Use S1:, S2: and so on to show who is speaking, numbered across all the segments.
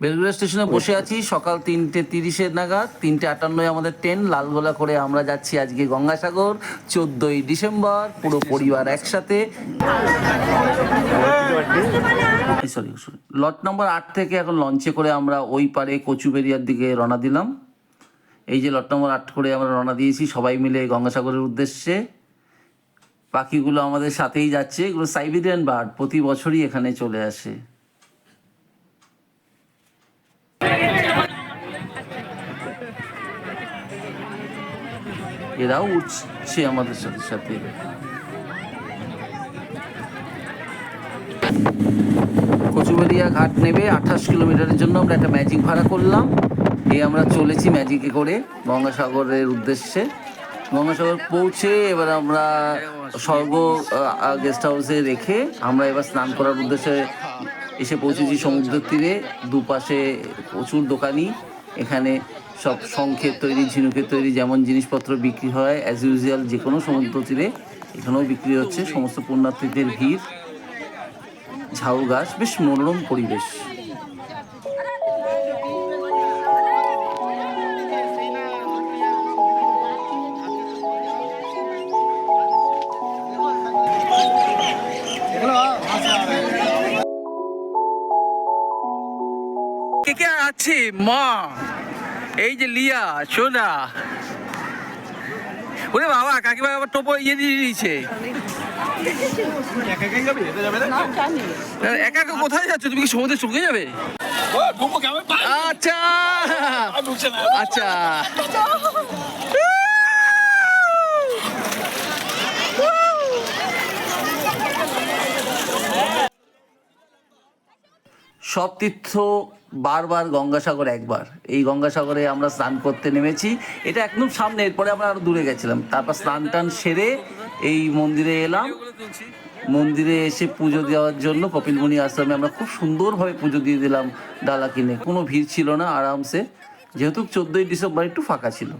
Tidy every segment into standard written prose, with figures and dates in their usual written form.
S1: বেলগুড়া স্টেশনে বসে আছি সকাল 3:30 নাগাদ। 3:58 আমাদের ট্রেন। লালগোলা করে আমরা যাচ্ছি আজকে গঙ্গাসাগর। 14ই ডিসেম্বর, পুরো পরিবার একসাথে। সরি, লট নম্বর 8 থেকে এখন লঞ্চে করে আমরা ওই পারে কচুবেরিয়ার দিকে রওনা দিলাম। এই যে লট নম্বর 8 করে আমরা রওনা দিয়েছি সবাই মিলে গঙ্গাসাগরের উদ্দেশ্যে। পাখিগুলো আমাদের সাথেই যাচ্ছে। এগুলো সাইবেরিয়ান বার্ড, প্রতি বছরই এখানে চলে আসে। এরাও উঠছে আমাদের সাথে সাথে। কচুবেরিয়া ঘাট নেবে 28 কিলোমিটারের জন্য আমরা একটা ম্যাজিক ভাড়া করলাম। আমরা চলেছি ম্যাজিকে করে গঙ্গাসাগরের উদ্দেশ্যে। গঙ্গাসাগর পৌঁছে এবার আমরা স্বর্গ গেস্ট হাউসে রেখে আমরা এবার স্নান করার উদ্দেশ্যে এসে পৌঁছেছি সমুদ্রের তীরে। দুপাশে প্রচুর দোকানি, এখানে সব শঙ্খের তৈরি, ঝিনুকের তৈরি যেমন জিনিসপত্র বিক্রি হয় অ্যাজ ইউজুয়াল যে কোনো সমুদ্র তীরে এখানেও বিক্রি হচ্ছে। সমস্ত পুণ্যার্থীদের ভিড়, ঝাউ গাছ, বেশ মনোরম পরিবেশ।
S2: কে কে আছে মা? এই যে লিয়া, সোনা। ওরে বাবা, কাকিমা আবার টোপো দিয়ে দিয়েছে। একা একা কোথায় যাচ্ছ? তুমি কি সমুদ্রে চুকে যাবে? আচ্ছা আচ্ছা।
S1: সব তীর্থ বারবার, গঙ্গাসাগর একবার। এই গঙ্গাসাগরে আমরা স্নান করতে নেমেছি, এটা একদম সামনে। এরপরে আমরা আরো দূরে গেছিলাম, তারপর স্নান টান সেরে এই মন্দিরে এলাম। মন্দিরে এসে পুজো দেওয়ার জন্য কপিলমুনি আশ্রমে আমরা খুব সুন্দরভাবে পুজো দিয়ে দিলাম ডালা কিনে। কোনো ভিড় ছিল না, আরামসে, যেহেতু 14ই ডিসেম্বর একটু ফাঁকা ছিল।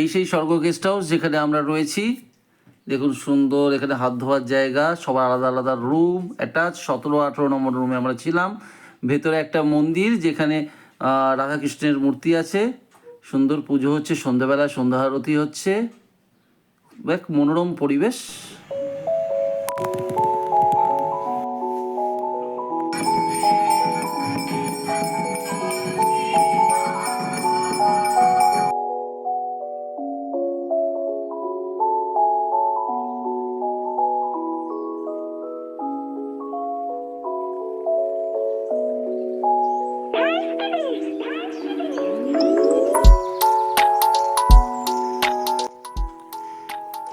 S1: এই সেই স্বর্গ গেস্ট হাউস যেখানে আমরা রয়েছি। দেখুন সুন্দর, এখানে হাত ধোয়ার জায়গা, সবার আলাদা আলাদা রুম অ্যাটাচ। 17-18 নম্বর রুমে আমরা ছিলাম। ভেতরে একটা মন্দির যেখানে রাধাকৃষ্ণের মূর্তি আছে। সুন্দর পুজো হচ্ছে, সন্ধ্যাবেলা সন্ধ্যা আরতি হচ্ছে, এক মনোরম পরিবেশ।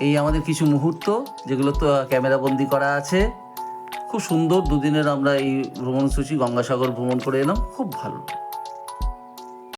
S1: এই আমাদের কিছু মুহূর্ত যেগুলো তো ক্যামেরা বন্দি করা আছে। খুব সুন্দর, দুদিনের আমরা এই ভ্রমণসূচি গঙ্গাসাগর ভ্রমণ করে এলাম, খুব ভালো।